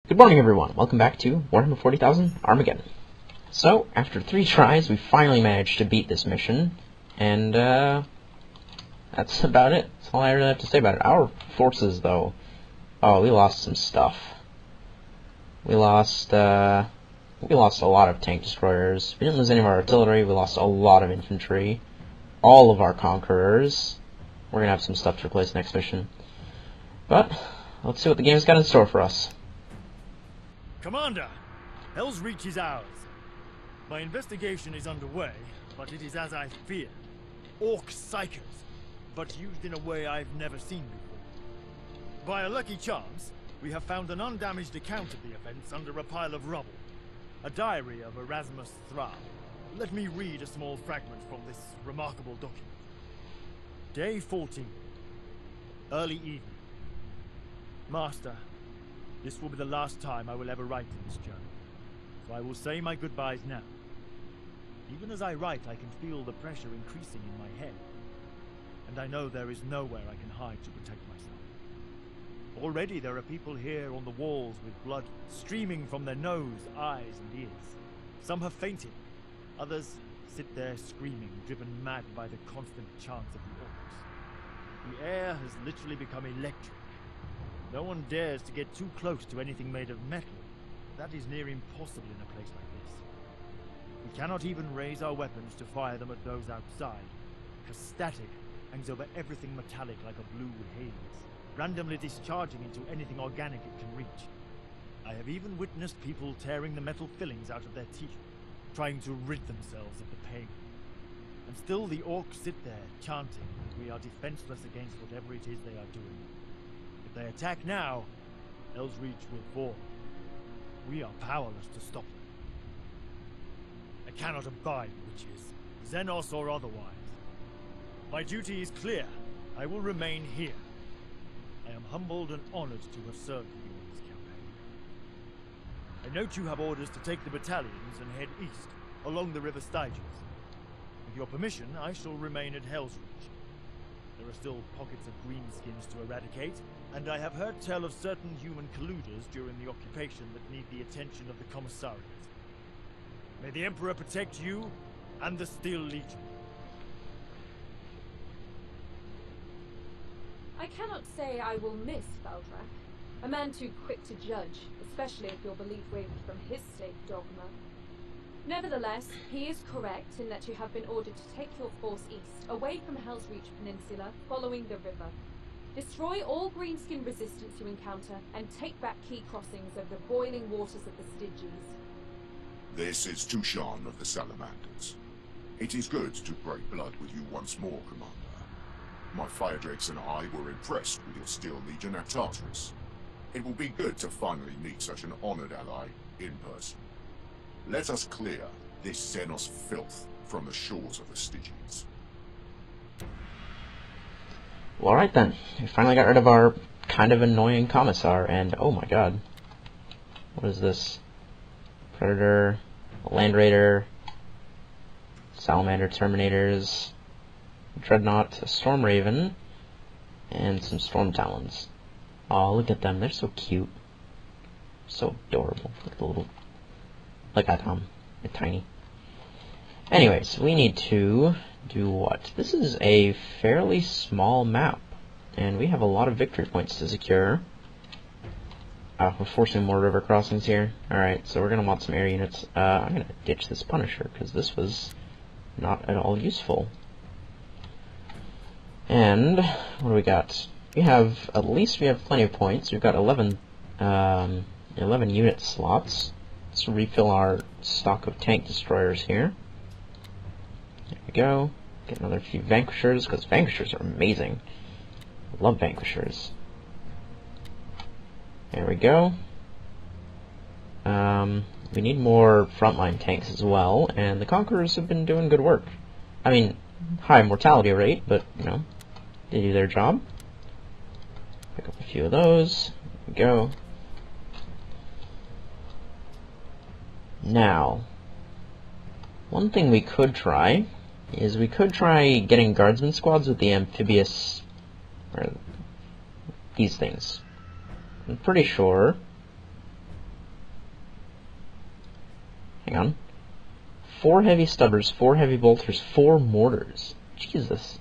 Good morning, everyone. Welcome back to Warhammer 40,000 Armageddon. So, after 3 tries, we finally managed to beat this mission, and that's about it. That's all I really have to say about it. Our forces, though, oh, we lost some stuff. We lost a lot of tank destroyers. We didn't lose any of our artillery. We lost a lot of infantry. All of our conquerors. We're gonna have some stuff to replace next mission. But let's see what the game's got in store for us. Commander, Hell's Reach is ours. My investigation is underway, but it is as I feared. Orc psychers, but used in a way I've never seen before. By a lucky chance, we have found an undamaged account of the events under a pile of rubble. A diary of Erasmus Thrall. Let me read a small fragment from this remarkable document. Day 14. Early evening. Master, this will be the last time I will ever write in this journal, so I will say my goodbyes now. Even as I write, I can feel the pressure increasing in my head, and I know there is nowhere I can hide to protect myself. Already there are people here on the walls with blood streaming from their nose, eyes, and ears. Some have fainted, others sit there screaming, driven mad by the constant chants of the orcs. The air has literally become electric. No one dares to get too close to anything made of metal. That is near impossible in a place like this. We cannot even raise our weapons to fire them at those outside, because static hangs over everything metallic like a blue haze, randomly discharging into anything organic it can reach. I have even witnessed people tearing the metal fillings out of their teeth, trying to rid themselves of the pain. And still the orcs sit there, chanting that we are defenseless against whatever it is they are doing. If they attack now, Hell's Reach will fall. We are powerless to stop them. I cannot abide witches, Xenos or otherwise. My duty is clear. I will remain here. I am humbled and honored to have served you in this campaign. I note you have orders to take the battalions and head east, along the River Styges. With your permission, I shall remain at Hell's Reach. There are still pockets of greenskins to eradicate, and I have heard tell of certain human colluders during the occupation that need the attention of the Commissariat. May the Emperor protect you and the Steel Legion. I cannot say I will miss Valdrak, a man too quick to judge, especially if your belief wavered from his state dogma. Nevertheless, he is correct in that you have been ordered to take your force east, away from Hell's Reach Peninsula, following the river. Destroy all greenskin resistance you encounter, and take back key crossings over the boiling waters of the Styges. This is Tushan of the Salamanders. It is good to break blood with you once more, Commander. My Fire Drakes and I were impressed with your Steel Legion at Tartarus. It will be good to finally meet such an honored ally in person. Let us clear this Xenos filth from the shores of the Styges. Well, alright then. We finally got rid of our kind of annoying Commissar, and oh my god. What is this? Predator, Land Raider, Salamander Terminators, Dreadnought, a Storm Raven, and some Storm Talons. Oh, look at them. They're so cute. So adorable. Like the little... Look at them. They're tiny. Anyways, we need to do what? This is a fairly small map, and we have a lot of victory points to secure. We're forcing more river crossings here. Alright, so we're going to want some air units. I'm going to ditch this Punisher, because this was not at all useful. And, what do we got? We have plenty of points. We've got 11 unit slots. Let's refill our stock of tank destroyers here. There we go. Get another few Vanquishers, because Vanquishers are amazing. I love Vanquishers. There we go. We need more frontline tanks as well, and the Conquerors have been doing good work. I mean, high mortality rate, but, you know, they do their job. Pick up a few of those. There we go. Now, one thing we could try is we could try getting guardsman squads with the amphibious, or these things. I'm pretty sure Hang on. 4 heavy stubbers, 4 heavy bolters, 4 mortars. Jesus.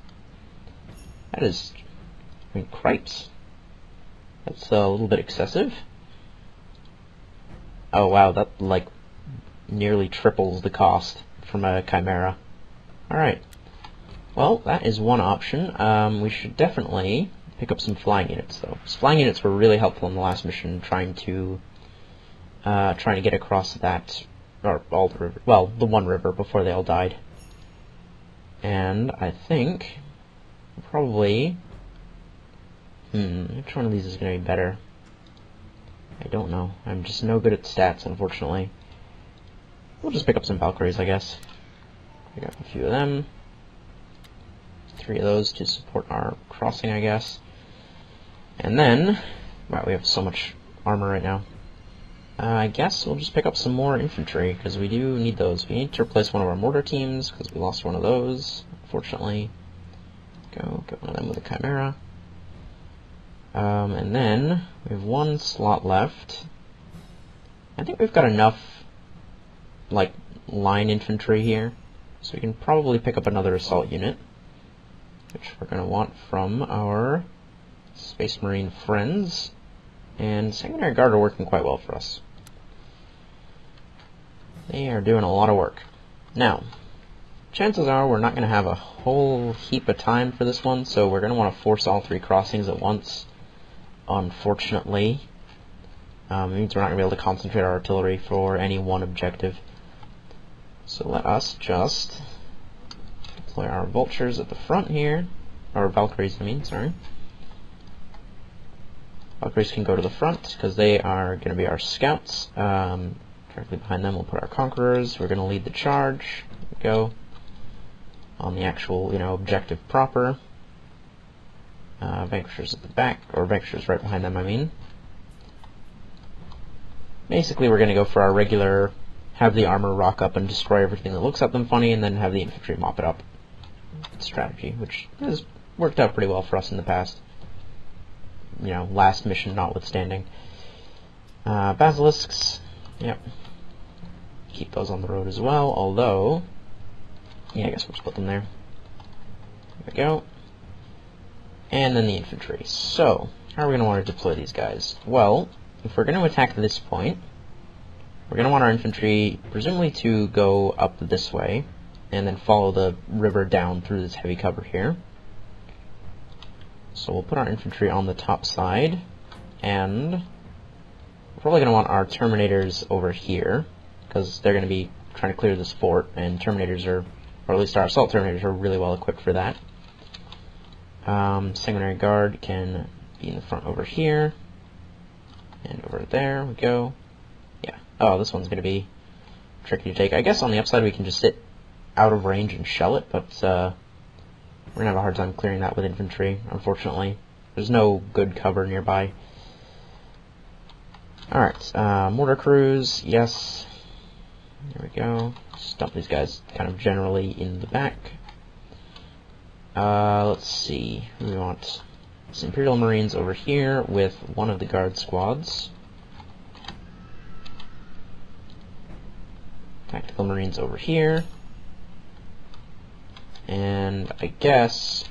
That is... I mean, cripes. That's a little bit excessive. Oh wow, that, like, nearly triples the cost from a Chimera. Alright. Well, that is one option. We should definitely pick up some flying units, though. Because flying units were really helpful in the last mission, trying to get across that, or all the river, well, the one river before they all died. And I think probably, which one of these is going to be better? I don't know. I'm just no good at stats, unfortunately. We'll just pick up some Valkyries, I guess. Pick up a few of them. 3 of those to support our crossing, I guess. And then, wow, we have so much armor right now. I guess we'll just pick up some more infantry, because we do need those. We need to replace one of our mortar teams, because we lost one of those, unfortunately. Go get one of them with a Chimera. And then, we have 1 slot left. I think we've got enough, like, line infantry here, so we can probably pick up another assault unit, which we're going to want from our Space Marine friends. And Sanguinary Guard are working quite well for us. They are doing a lot of work. Now, chances are we're not going to have a whole heap of time for this one, so we're going to want to force all 3 crossings at once, unfortunately. It means we're not going to be able to concentrate our artillery for any one objective. So let us just deploy our vultures at the front here, or Valkyries, I mean, sorry. Valkyries can go to the front, because they are going to be our scouts. Directly behind them we'll put our Conquerors. We're going to lead the charge. There we go. On the actual, objective proper. Vanquishers at the back, or Vanquishers right behind them, I mean. Basically, we're going to go for our regular, have the armor rock up and destroy everything that looks at them funny, and then have the infantry mop it up strategy, which has worked out pretty well for us in the past. Last mission notwithstanding. Basilisks, yep. Keep those on the road as well, although, yeah, I guess we'll just put them there. There we go. And then the infantry. So, how are we going to want to deploy these guys? Well, if we're going to attack this point, we're going to want our infantry, presumably, to go up this way, and then follow the river down through this heavy cover here. So we'll put our infantry on the top side, and we're probably going to want our Terminators over here, because they're going to be trying to clear this fort, and Terminators are, or at least our Assault Terminators are really well equipped for that. Sanguinary Guard can be in the front over here, and over there we go. Yeah, oh, this one's going to be tricky to take. I guess on the upside we can just sit out of range and shell it, but we're going to have a hard time clearing that with infantry, unfortunately. There's no good cover nearby. Alright, mortar crews, yes. There we go. Just dump these guys kind of generally in the back. Let's see. We want some Imperial Marines over here with one of the guard squads. Tactical Marines over here. And I guess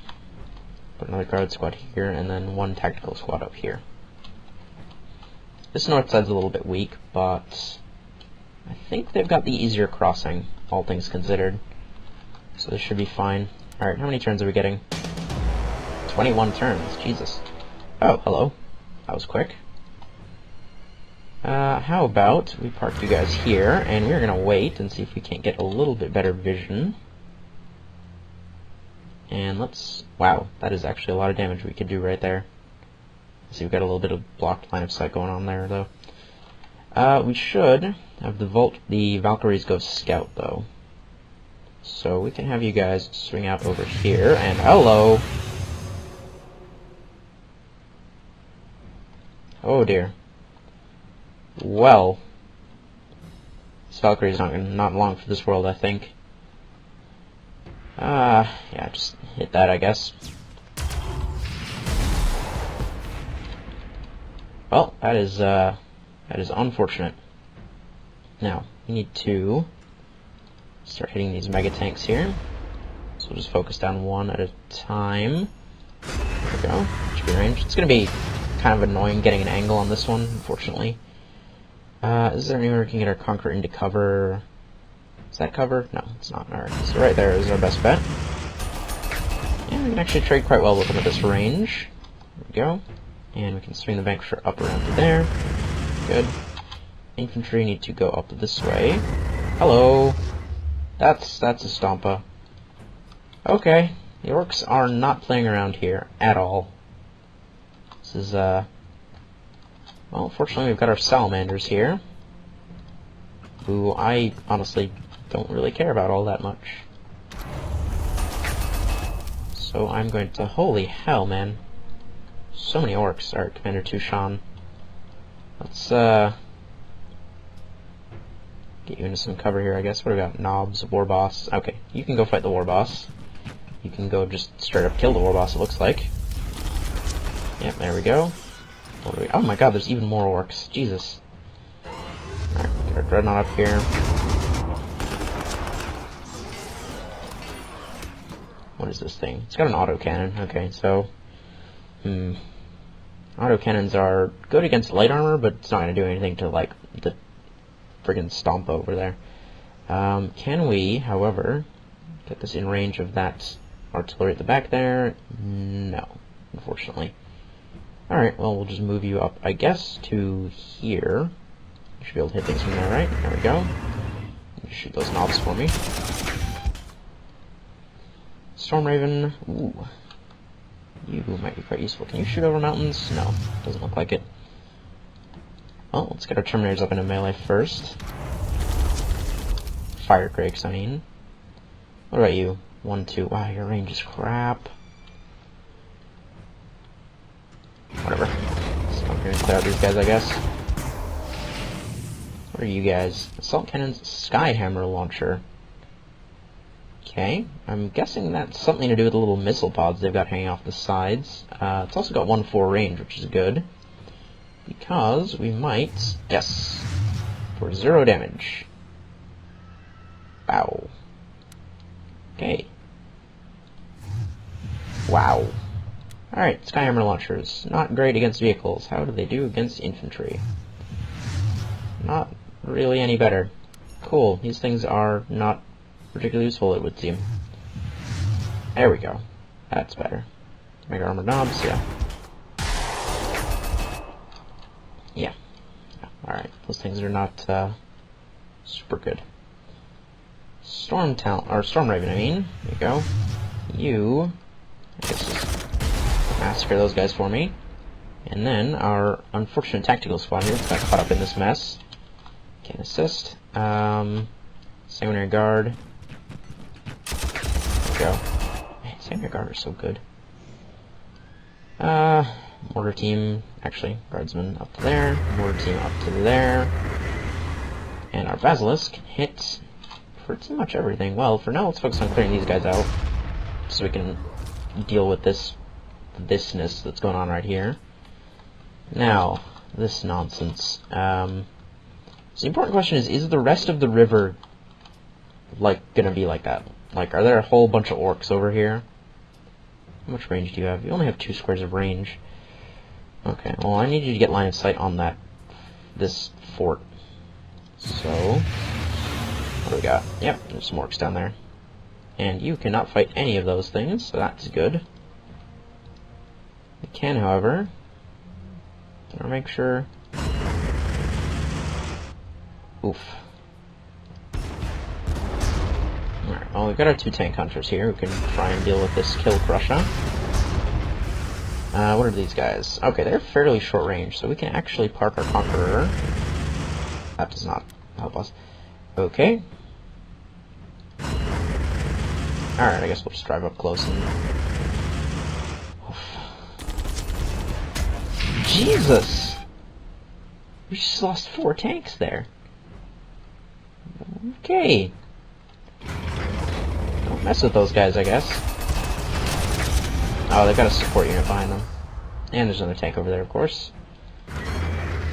put another guard squad here, and then one tactical squad up here. This north side's a little bit weak, but I think they've got the easier crossing, all things considered. So this should be fine. Alright, how many turns are we getting? 21 turns, Jesus. Oh, hello. That was quick. How about we park you guys here, and we're gonna wait and see if we can't get a little bit better vision. And let's... wow, that is actually a lot of damage we could do right there. See, we've got a little bit of blocked line of sight going on there, though. We should have the Valkyries go scout, though. So we can have you guys swing out over here, and hello! Oh dear. Well, this Valkyrie's not long for this world, I think. Yeah, just hit that, I guess. Well, that is unfortunate. Now, we need to start hitting these mega tanks here. So we'll just focus down one at a time. There we go. Should be range. It's going to be kind of annoying getting an angle on this one, unfortunately. Is there anywhere we can get our Conqueror into cover? Is that cover? No, it's not. Alright, so right there is our best bet. And we can actually trade quite well with them at this range. There we go. And we can swing the Vanquisher up around to there. Good. Infantry need to go up this way. Hello! That's a Stompa. Okay, the orcs are not playing around here at all. This is, well, fortunately we've got our salamanders here, who I honestly don't really care about all that much. So I'm going to, holy hell, man. So many orcs. Alright, Commander Tushan. Let's, get you into some cover here, I guess. What do we got? Knobs, War Boss. Okay, you can go fight the War Boss. You can go just straight up kill the War Boss, it looks like. Yep, there we go. What do we... Oh my god, there's even more orcs. Jesus. Alright, get our Dreadnought up here. What is this thing? It's got an autocannon. Okay, so... Autocannons are good against light armor, but it's not going to do anything to, like, the friggin' Stompa over there. Can we, however, get this in range of that artillery at the back there? No, unfortunately. Alright, well, we'll just move you up, I guess, to here. You should be able to hit things from there, right? There we go. You shoot those knobs for me. Storm Raven. Ooh. You might be quite useful. Can you shoot over mountains? No, doesn't look like it. Well, let's get our Terminators up into melee first. Fire Drakes, I mean. What about you? 1, 2. Wow, your range is crap. Whatever. So I'm gonna clear out these guys, I guess. What are you guys? Assault Cannons, Skyhammer Launcher. Okay, I'm guessing that's something to do with the little missile pods they've got hanging off the sides. It's also got 1-4 range, which is good. Because we might... Yes. For 0 damage. Wow. Okay. Wow. Alright, Skyhammer Launchers. Not great against vehicles. How do they do against infantry? Not really any better. Cool. These things are not particularly useful, it would seem. There we go. That's better. Mega Armored Knobs, yeah. Yeah. Alright, those things are not super good. Storm Raven, I mean. There you go. You, I guess, just massacre those guys for me. And then our unfortunate tactical squad here got caught up in this mess. Can assist. Sanguinary Guard. There we go. Man, Sanguinary Guard are so good. Mortar team, actually, Guardsmen up to there. Mortar team up to there. And our Basilisk can hit pretty much everything. Well, for now, let's focus on clearing these guys out, so we can deal with thisness that's going on right here. Now, this nonsense. So the important question is the rest of the river, like, gonna be like that? Like, are there a whole bunch of orcs over here? How much range do you have? You only have 2 squares of range. Okay, well, I need you to get line of sight on this fort. So, what do we got? Yep, there's some orcs down there. And you cannot fight any of those things, so that's good. We can, however, make sure... Oof. Alright, well, we've got our 2 tank hunters here who can try and deal with this Kill Crusher. What are these guys? Okay, they're fairly short range, so we can actually park our Conqueror. That does not help us. Okay. Alright, I guess we'll just drive up close and... Oof. Jesus! We just lost 4 tanks there. Okay. Don't mess with those guys, I guess. Oh, they've got a support unit behind them. And there's another tank over there, of course.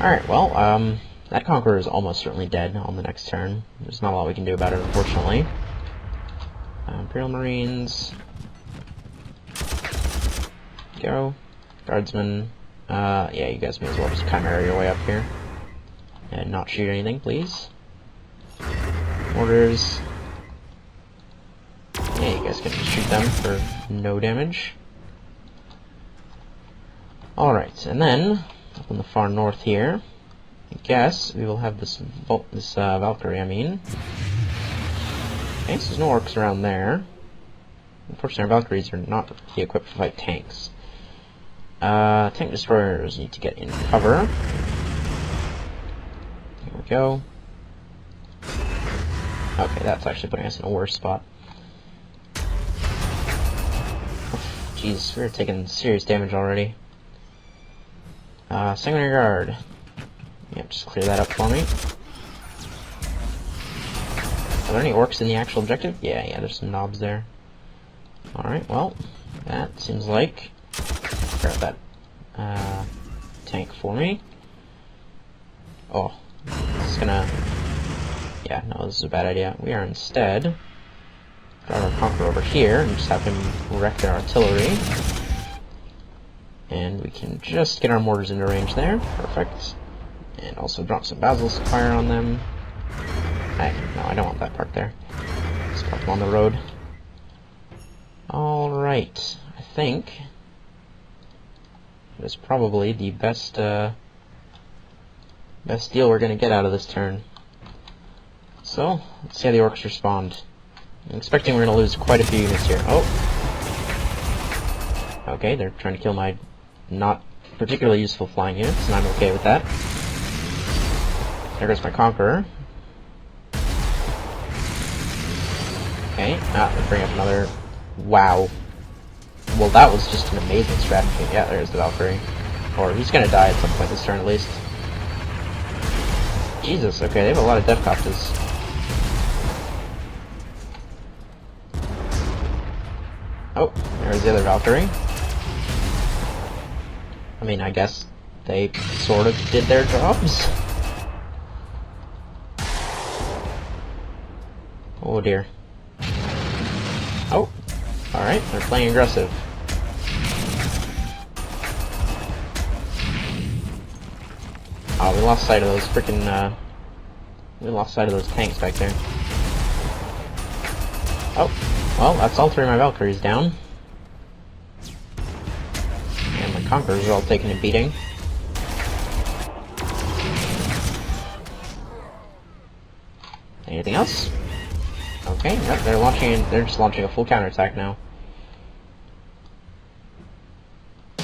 Alright, well, That Conqueror is almost certainly dead on the next turn. There's not a lot we can do about it, unfortunately. Imperial Marines. Go. Guardsmen. Yeah, you guys may as well just Chimera your way up here. And not shoot anything, please. Mortars. Yeah, you guys can shoot them for no damage. Alright, and then, up in the far north here, I guess we will have this Valkyrie, Okay, so there's no orcs around there. Unfortunately, our Valkyries are not equipped to fight tanks. Tank destroyers need to get in cover. Here we go. Okay, that's actually putting us in a worse spot. Jeez, we're taking serious damage already. Sanguinary Guard. Yep, just clear that up for me. Are there any orcs in the actual objective? Yeah, there's some knobs there. Alright, well, that seems like... Grab that tank for me. Oh, this is gonna... Yeah, no, this is a bad idea. We are instead... Drive our Conqueror over here and just have him wreck their artillery. And we can just get our mortars into range there. Perfect. And also drop some Basilisk fire on them. No, I don't want that park there. Let's park them on the road. Alright. I think it is probably the best best deal we're going to get out of this turn. So, let's see how the orcs respond. I'm expecting we're going to lose quite a few units here. Oh! Okay, they're trying to kill my not particularly useful flying units, and I'm okay with that. There goes my Conqueror. Okay, let's bring up another... Wow. Well, that was just an amazing strategy. Yeah, there's the Valkyrie. Or he's gonna die at some point this turn, at least. Jesus, okay, they have a lot of death copters. Oh, there's the other Valkyrie. I mean, I guess they sort of did their jobs. Oh dear. Oh, alright, they're playing aggressive. Oh, we lost sight of those frickin', we lost sight of those tanks back there. Oh, well, that's all three of my Valkyries down. And my Conquerors are all taking a beating. Anything else? Okay, yep, they're just launching a full counterattack now.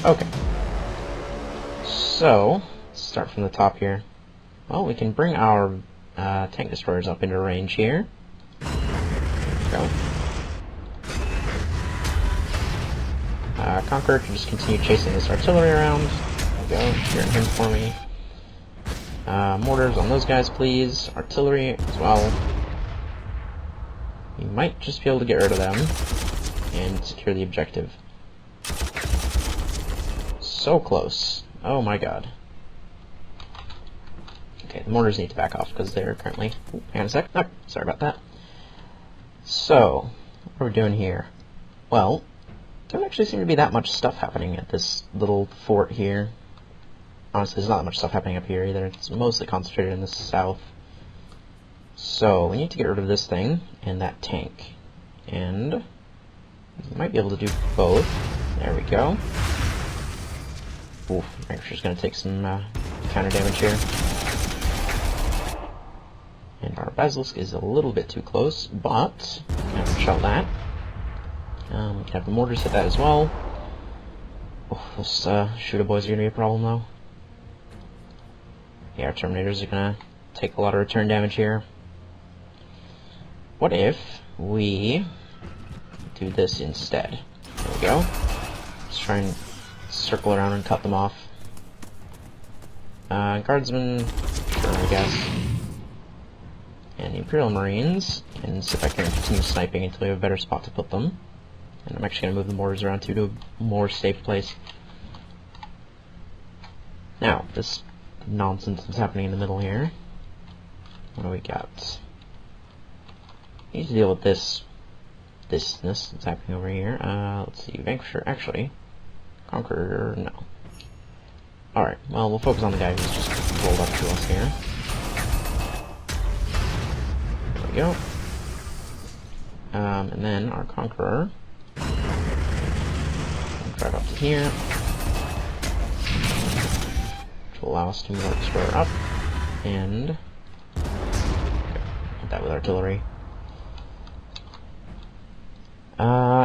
Okay. So, let's start from the top here. Well, we can bring our tank destroyers up into range here. Go. Conqueror can just continue chasing this artillery around. There we go, cheering him for me. Mortars on those guys, please. Artillery as well. You might just be able to get rid of them and secure the objective. So close. Oh my god. Okay, the mortars need to back off because they're currently... Ooh, hang on a sec. Oh, sorry about that. So, what are we doing here? Well, there doesn't actually seem to be that much stuff happening at this little fort here. Honestly, there's not that much stuff happening up here either. It's mostly concentrated in the south. So, we need to get rid of this thing and that tank. And we might be able to do both. There we go. Oof, I'm just going to take some counter damage here. And our Basilisk is a little bit too close, but we can shell that. We can have the mortars hit that as well. Oh, those shooter boys are going to be a problem though. Yeah, our Terminators are going to take a lot of return damage here. What if we do this instead? There we go. Let's try and circle around and cut them off. Guardsmen, sure, I guess. And the Imperial Marines can sit back here and continue sniping until we have a better spot to put them. And I'm actually going to move the mortars around to a more safe place. Now, this nonsense that's happening in the middle here. What do we got? Need to deal with thisness that's happening over here. Let's see, Vanquisher, actually. Conqueror, no. Alright, well, we'll focus on the guy who's just rolled up to us here. There we go. And then our Conqueror. Drive up to here. Which will allow us to move our Destroyer up. And hit that with artillery.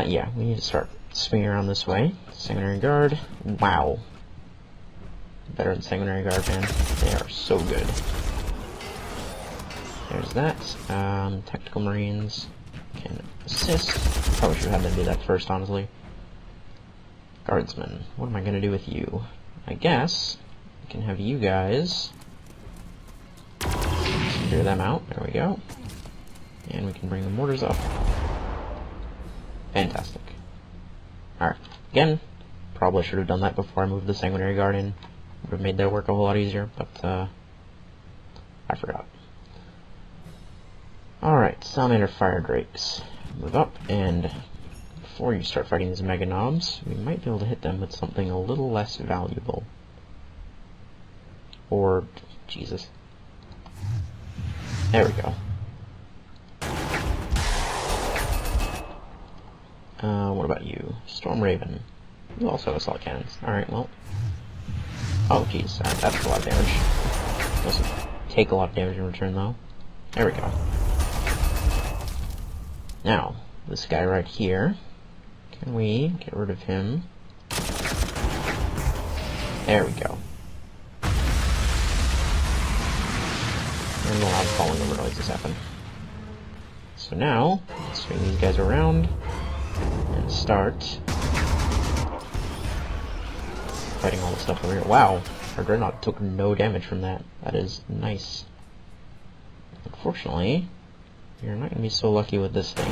Yeah, we need to start swinging around this way. Sanguinary Guard. Wow. Better than Sanguinary Guard, man. They are so good. There's that. Tactical Marines can assist. Probably should have them do that first, honestly. Guardsmen. What am I going to do with you? I guess I can have you guys clear them out. There we go. And we can bring the mortars up. Fantastic. Alright. Again, probably should have done that before I moved the Sanguinary Guard in. Would have made their work a whole lot easier, but I forgot. Alright, Salamander Fire Drakes. Move up, and before you start fighting these Mega Knobs, we might be able to hit them with something a little less valuable. Or, Jesus. There we go. What about you? Storm Raven. You also have assault cannons. Alright, well. Oh, jeez. That's a lot of damage. Doesn't take a lot of damage in return, though. There we go. Now, this guy right here. Can we get rid of him? There we go. And allow the falling over noises to happen. So now, let's swing these guys around and start fighting all the stuff over here. Wow, our Dreadnought took no damage from that. That is nice. Unfortunately, you're not going to be so lucky with this thing.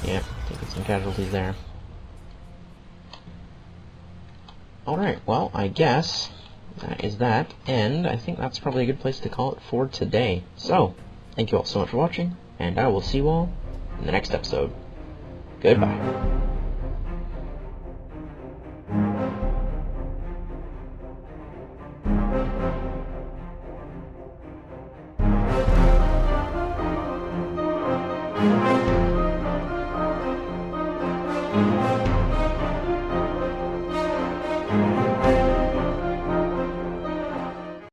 Yeah, taking some casualties there. Alright, well, I guess that is that, and I think that's probably a good place to call it for today. So, thank you all so much for watching, and I will see you all in the next episode. Goodbye.